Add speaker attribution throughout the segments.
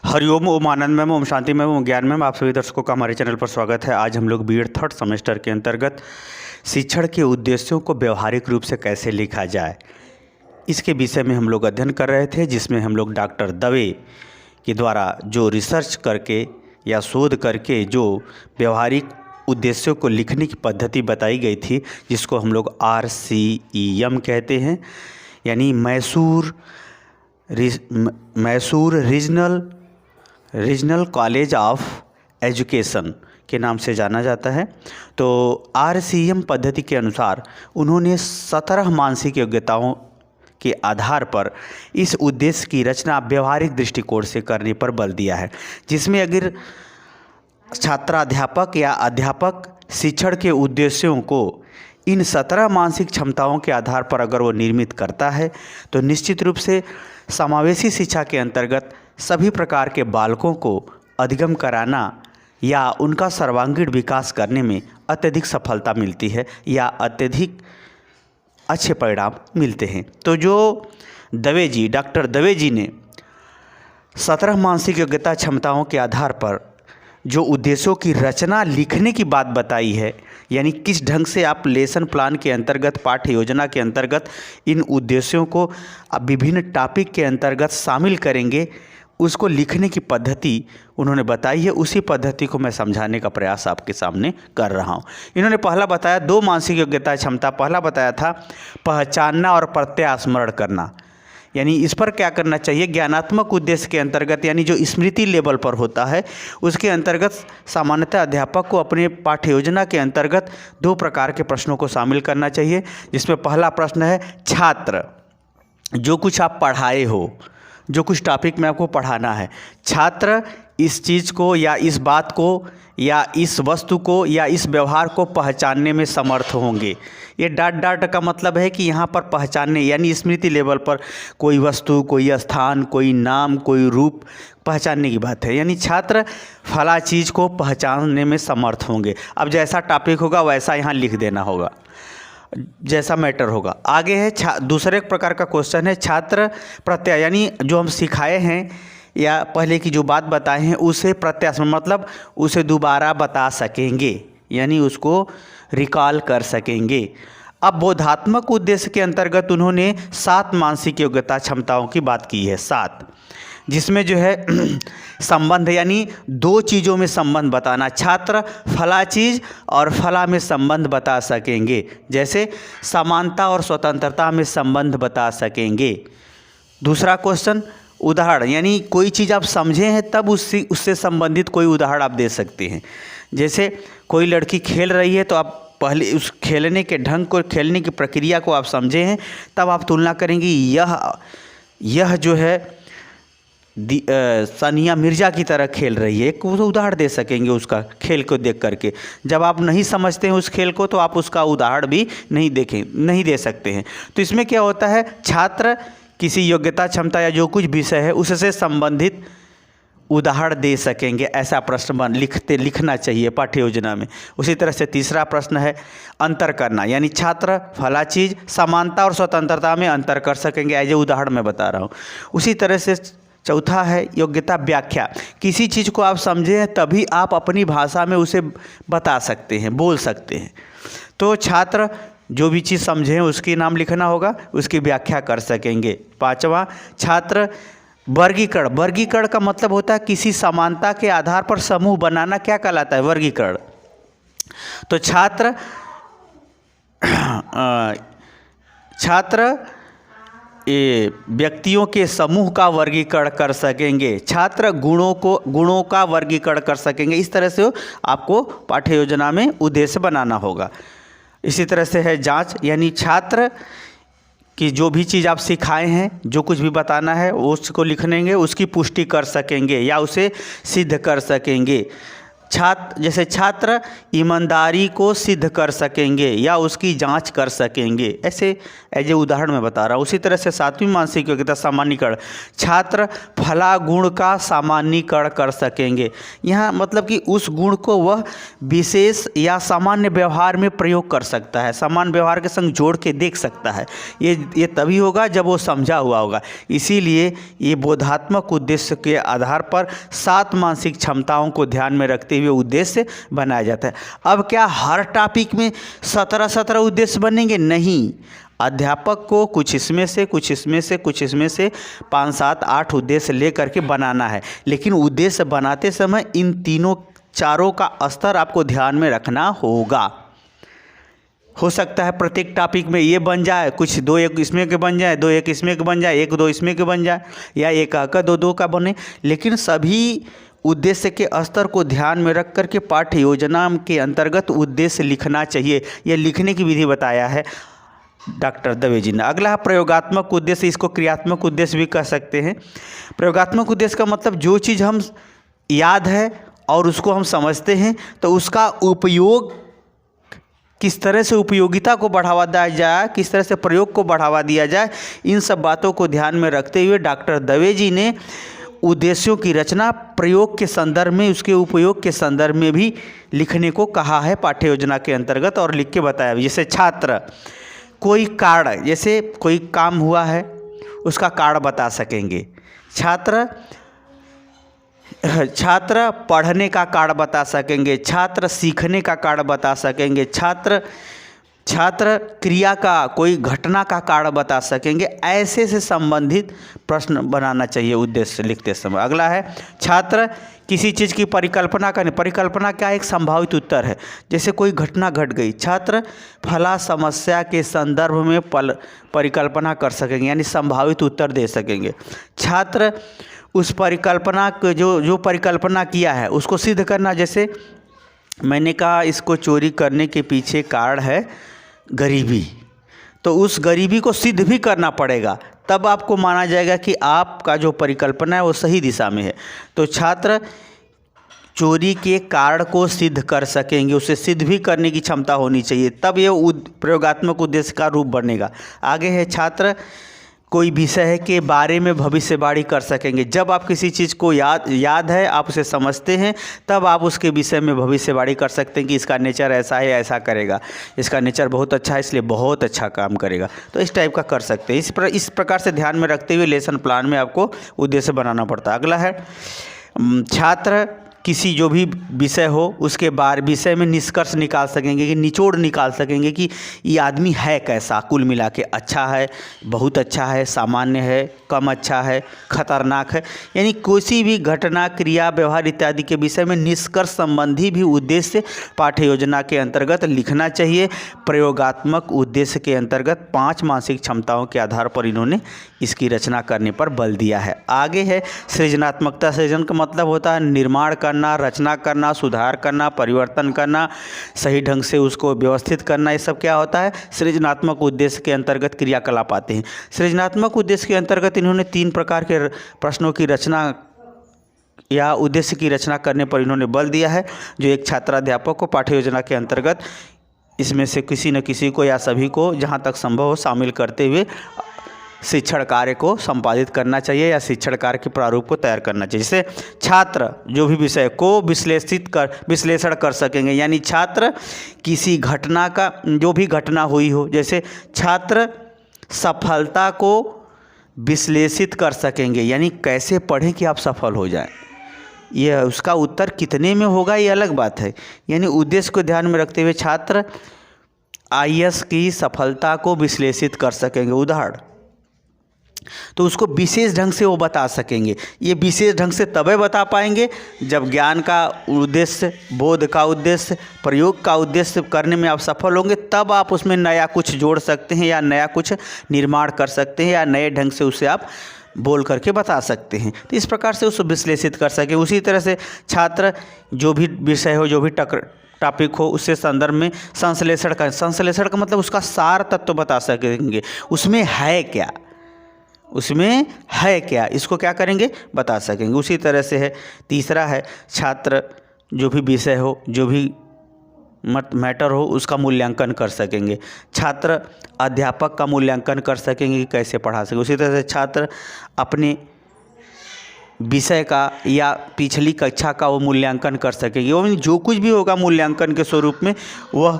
Speaker 1: हरिओम, ओम आनंद ma'am, Om Shanti ma'am, ओम ज्ञान ma'am, आप सभी दर्शकों का हमारे चैनल पर स्वागत है। आज हम लोग बीएड थर्ड सेमेस्टर के अंतर्गत शिक्षण के उद्देश्यों को व्यवहारिक रूप से कैसे लिखा जाए, इसके विषय में हम लोग अध्ययन कर रहे थे, जिसमें हम लोग डॉक्टर दवे के द्वारा जो रिसर्च करके या शोध करके जो व्यवहारिक उद्देश्यों को लिखने की पद्धति बताई गई थी, जिसको हम लोग RCEM कहते हैं, यानी Mysore regional college of education के नाम से जाना जाता है। तो RCEM पद्धति के अनुसार उन्होंने 17 मानसिक योग्यताओं के आधार पर इस उद्देश्य की रचना व्यवहारिक दृष्टिकोण से करने पर बल दिया है, जिसमें अगर छात्राध्यापक या अध्यापक शिक्षण के उद्देश्यों को इन 17 मानसिक क्षमताओं के आधार पर अगर वो निर्मित करता है तो निश्चित रूप से समावेशी शिक्षा के अंतर्गत सभी प्रकार के बालकों को अधिगम कराना या उनका सर्वांगीण विकास करने में अत्यधिक सफलता मिलती है या अत्यधिक अच्छे परिणाम मिलते हैं। तो जो डॉक्टर दवे जी ने 17 मानसिक योग्यता क्षमताओं के आधार पर जो उद्देश्यों की रचना लिखने की बात बताई है, यानी किस ढंग से आप लेसन प्लान के अंतर्गत, पाठ्य योजना के अंतर्गत इन उद्देश्यों को विभिन्न टॉपिक के अंतर्गत शामिल करेंगे, उसको लिखने की पद्धति उन्होंने बताई है। उसी पद्धति को मैं समझाने का प्रयास आपके सामने कर रहा हूँ। इन्होंने पहला बताया 2 मानसिक योग्यता क्षमता। पहला बताया था पहचानना और प्रत्यास्मरण करना, यानी इस पर क्या करना चाहिए, ज्ञानात्मक उद्देश्य के अंतर्गत, यानी जो स्मृति लेवल पर होता है उसके अंतर्गत सामान्यतः अध्यापक को अपने पाठ्य योजना के अंतर्गत 2 प्रकार के प्रश्नों को शामिल करना चाहिए, जिसमें पहला प्रश्न है छात्र जो कुछ आप पढ़ाए हो, जो कुछ टॉपिक में आपको पढ़ाना है, छात्र इस चीज़ को या इस बात को या इस वस्तु को या इस व्यवहार को पहचानने में समर्थ होंगे। ये डॉट का मतलब है कि यहाँ पर पहचानने, यानी स्मृति लेवल पर कोई वस्तु, कोई स्थान, कोई नाम, कोई रूप पहचानने की बात है, यानी छात्र फला चीज़ को पहचानने में समर्थ होंगे। अब जैसा टॉपिक होगा वैसा यहाँ लिख देना होगा, जैसा मैटर होगा। आगे है दूसरे प्रकार का क्वेश्चन है छात्र प्रत्यय, यानी जो हम सिखाए हैं या पहले की जो बात बताए हैं उसे प्रत्यास्मरण, मतलब उसे दोबारा बता सकेंगे, यानी उसको रिकॉल कर सकेंगे। अब बोधात्मक उद्देश्य के अंतर्गत उन्होंने 7 मानसिक योग्यता क्षमताओं की बात की है, 7, जिसमें जो है संबंध, यानी 2 चीज़ों में संबंध बताना। छात्र फला चीज़ और फला में संबंध बता सकेंगे, जैसे समानता और स्वतंत्रता में संबंध बता सकेंगे। दूसरा क्वेश्चन उदाहरण, यानी कोई चीज़ आप समझे हैं तब उससे संबंधित कोई उदाहरण आप दे सकते हैं। जैसे कोई लड़की खेल रही है तो आप पहले उस खेलने के ढंग को, खेलने की प्रक्रिया को आप समझे हैं, तब आप तुलना करेंगे यह जो है सानिया मिर्ज़ा की तरह खेल रही है, एक उदाहरण दे सकेंगे उसका खेल को देख करके। जब आप नहीं समझते हैं उस खेल को तो आप उसका उदाहरण भी नहीं दे सकते हैं। तो इसमें क्या होता है, छात्र किसी योग्यता क्षमता या जो कुछ विषय है उससे संबंधित उदाहरण दे सकेंगे, ऐसा प्रश्न लिखना चाहिए पाठ्य योजना में। उसी तरह से तीसरा प्रश्न है अंतर करना, यानी छात्र फला चीज़ समानता और स्वतंत्रता में अंतर कर सकेंगे, एज ए उदाहरण मैं बता रहा हूँ। उसी तरह से चौथा है योग्यता व्याख्या, किसी चीज़ को आप समझे हैं तभी आप अपनी भाषा में उसे बता सकते हैं, बोल सकते हैं। तो छात्र जो भी चीज़ समझे हैं उसकी नाम लिखना होगा, उसकी व्याख्या कर सकेंगे। 5वां छात्र वर्गीकरण का मतलब होता है किसी समानता के आधार पर समूह बनाना, क्या कहलाता है, वर्गीकरण। तो छात्र व्यक्तियों के समूह का वर्गीकरण कर सकेंगे, छात्र गुणों का वर्गीकरण कर सकेंगे। इस तरह से आपको पाठ्य योजना में उद्देश्य बनाना होगा। इसी तरह से है जांच, यानी छात्र की जो भी चीज़ आप सिखाए हैं, जो कुछ भी बताना है उसको लिखनेंगे, उसकी पुष्टि कर सकेंगे या उसे सिद्ध कर सकेंगे। जैसे छात्र ईमानदारी को सिद्ध कर सकेंगे या उसकी जांच कर सकेंगे, ऐसे एज ए उदाहरण मैं बता रहा हूँ। उसी तरह से 7वीं मानसिक योग्यता सामान्यीकरण, छात्र फला गुण का सामान्यीकरण कर सकेंगे। यहाँ मतलब कि उस गुण को वह विशेष या सामान्य व्यवहार में प्रयोग कर सकता है, सामान्य व्यवहार के संग जोड़ के देख सकता है। ये तभी होगा जब वो समझा हुआ होगा। इसीलिए ये बोधात्मक उद्देश्य के आधार पर 7 मानसिक क्षमताओं को ध्यान में रखते हुए उद्देश्य बनाया जाता है। अब क्या हर टॉपिक में 17 उद्देश्य बनेंगे? नहीं, अध्यापक को कुछ इसमें से 5, 7, 8 उद्देश्य ले करके बनाना है। लेकिन उद्देश्य बनाते समय इन चारों का स्तर आपको ध्यान में रखना होगा। हो सकता है प्रत्येक टॉपिक में ये बन जाए, कुछ 2 एक इसमें के बन जाए, 2 एक इसमें के बन जाए, 1 2 इसमें के बन जाए, या 1 का 2 का बने। लेकिन सभी उद्देश्य के स्तर को ध्यान में रख करके पाठ्य योजना के अंतर्गत उद्देश्य लिखना चाहिए। यह लिखने की विधि बताया है डॉक्टर दवे जी ने। अगला है प्रयोगात्मक उद्देश्य, इसको क्रियात्मक उद्देश्य भी कह सकते हैं। प्रयोगात्मक उद्देश्य का मतलब जो चीज़ हम याद है और उसको हम समझते हैं तो उसका उपयोग किस तरह से, उपयोगिता को बढ़ावा दिया जाए, किस तरह से प्रयोग को बढ़ावा दिया जाए, इन सब बातों को ध्यान में रखते हुए डॉक्टर दवे जी ने उद्देश्यों की रचना प्रयोग के संदर्भ में, उसके उपयोग के संदर्भ में भी लिखने को कहा है पाठ्य योजना के अंतर्गत, और लिख के बताया। जैसे छात्र कोई कारण, जैसे कोई काम हुआ है उसका कारण बता सकेंगे, छात्र पढ़ने का कारण बता सकेंगे, छात्र सीखने का कारण बता सकेंगे, छात्र क्रिया का, कोई घटना का कारण बता सकेंगे। ऐसे से संबंधित प्रश्न बनाना चाहिए उद्देश्य लिखते समय। अगला है छात्र किसी चीज़ की परिकल्पना करने। परिकल्पना क्या, एक संभावित उत्तर है। जैसे कोई घटना घट गई, छात्र फला समस्या के संदर्भ में परिकल्पना कर सकेंगे, यानी संभावित उत्तर दे सकेंगे। छात्र उस परिकल्पना को, जो परिकल्पना किया है उसको सिद्ध करना। जैसे मैंने कहा इसको चोरी करने के पीछे कारण है गरीबी, तो उस गरीबी को सिद्ध भी करना पड़ेगा, तब आपको माना जाएगा कि आपका जो परिकल्पना है वो सही दिशा में है। तो छात्र चोरी के कारण को सिद्ध कर सकेंगे, उसे सिद्ध भी करने की क्षमता होनी चाहिए, तब ये प्रयोगात्मक उद्देश्य का रूप बनेगा। आगे है छात्र कोई विषय के बारे में भविष्यवाणी कर सकेंगे। जब आप किसी चीज़ को याद है, आप उसे समझते हैं, तब आप उसके विषय में भविष्यवाणी कर सकते हैं कि इसका नेचर ऐसा है, ऐसा करेगा, इसका नेचर बहुत अच्छा है इसलिए बहुत अच्छा काम करेगा। तो इस टाइप का कर सकते हैं। इस प्रकार से ध्यान में रखते हुए लेसन प्लान में आपको उद्देश्य बनाना पड़ता है। अगला है छात्र किसी जो भी विषय हो उसके विषय में निष्कर्ष निकाल सकेंगे, कि निचोड़ निकाल सकेंगे कि ये आदमी है कैसा, कुल मिला के अच्छा है, बहुत अच्छा है, सामान्य है, कम अच्छा है, खतरनाक है। यानी किसी भी घटना, क्रिया, व्यवहार इत्यादि के विषय में निष्कर्ष संबंधी भी उद्देश्य पाठ्य योजना के अंतर्गत लिखना चाहिए। प्रयोगात्मक उद्देश्य के अंतर्गत 5 मानसिक क्षमताओं के आधार पर इन्होंने इसकी रचना करने पर बल दिया है। आगे है सृजनात्मकता। सृजन का मतलब होता है निर्माण करना, रचना करना, सुधार करना, परिवर्तन करना, सही ढंग से उसको व्यवस्थित करना। ये सब क्या होता है, सृजनात्मक उद्देश्य के अंतर्गत क्रियाकलाप आते हैं। सृजनात्मक उद्देश्य के अंतर्गत इन्होंने 3 प्रकार के प्रश्नों की रचना या उद्देश्य की रचना करने पर इन्होंने बल दिया है, जो एक छात्राध्यापक को पाठ्य योजना के अंतर्गत इसमें से किसी न किसी को या सभी को जहाँ तक संभव हो शामिल करते हुए शिक्षण कार्य को संपादित करना चाहिए या शिक्षण कार्य के प्रारूप को तैयार करना चाहिए। जैसे छात्र जो भी विषय को विश्लेषण कर सकेंगे, यानी छात्र किसी घटना का, जो भी घटना हुई हो, जैसे छात्र सफलता को विश्लेषित कर सकेंगे, यानी कैसे पढ़ें कि आप सफल हो जाएं। यह उसका उत्तर कितने में होगा ये अलग बात है। यानी उद्देश्य को ध्यान में रखते हुए छात्र IAS की सफलता को विश्लेषित कर सकेंगे। उदाहरण तो उसको विशेष ढंग से वो बता सकेंगे। ये विशेष ढंग से तभी बता पाएंगे जब ज्ञान का उद्देश्य, बोध का उद्देश्य, प्रयोग का उद्देश्य करने में आप सफल होंगे, तब आप उसमें नया कुछ जोड़ सकते हैं या नया कुछ निर्माण कर सकते हैं या नए ढंग से उसे आप बोल करके बता सकते हैं। तो इस प्रकार से उसको विश्लेषित कर सकें। उसी तरह से छात्र जो भी विषय हो, जो भी टॉपिक हो, उससे संदर्भ में संश्लेषण का मतलब उसका सार तत्व बता सकेंगे, उसमें है क्या, इसको क्या करेंगे, बता सकेंगे। उसी तरह से है तीसरा है छात्र जो भी विषय हो, जो भी मैटर हो, उसका मूल्यांकन कर सकेंगे। छात्र अध्यापक का मूल्यांकन कर सकेंगे कि कैसे पढ़ा सके। उसी तरह से छात्र अपने विषय का या पिछली कक्षा का वो मूल्यांकन कर सकेंगे। वो जो कुछ भी होगा मूल्यांकन के स्वरूप में, वह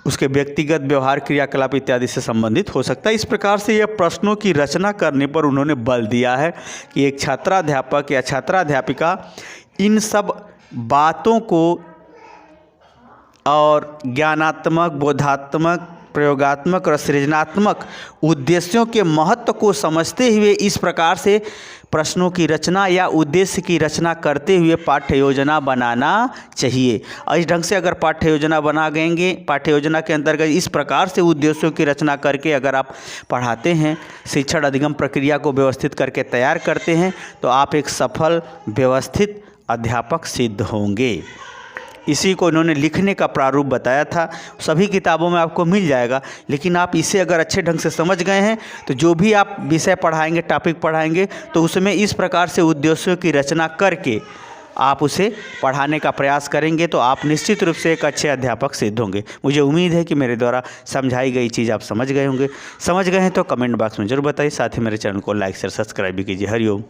Speaker 1: उसके व्यक्तिगत व्यवहार, क्रियाकलाप इत्यादि से संबंधित हो सकता है। इस प्रकार से यह प्रश्नों की रचना करने पर उन्होंने बल दिया है कि एक छात्राध्यापक या छात्राध्यापिका इन सब बातों को और ज्ञानात्मक, बोधात्मक, प्रयोगात्मक और सृजनात्मक उद्देश्यों के महत्व को समझते हुए इस प्रकार से प्रश्नों की रचना या उद्देश्य की रचना करते हुए पाठ्य योजना बनाना चाहिए। और इस ढंग से अगर पाठ्य योजना बना देंगे, पाठ्य योजना के अंतर्गत इस प्रकार से उद्देश्यों की रचना करके अगर आप पढ़ाते हैं, शिक्षण अधिगम प्रक्रिया को व्यवस्थित करके तैयार करते हैं, तो आप एक सफल व्यवस्थित अध्यापक सिद्ध होंगे। इसी को इन्होंने लिखने का प्रारूप बताया था। सभी किताबों में आपको मिल जाएगा, लेकिन आप इसे अगर अच्छे ढंग से समझ गए हैं तो जो भी आप विषय पढ़ाएंगे, टॉपिक पढ़ाएंगे, तो उसमें इस प्रकार से उद्देश्यों की रचना करके आप उसे पढ़ाने का प्रयास करेंगे तो आप निश्चित रूप से एक अच्छे अध्यापक सिद्ध होंगे। मुझे उम्मीद है कि मेरे द्वारा समझाई गई चीज़ आप समझ गए होंगे। समझ गए हैं तो कमेंट बॉक्स में जरूर बताइए। साथ ही मेरे चैनल को लाइक शेयर सब्सक्राइब भी कीजिए। हरिओम।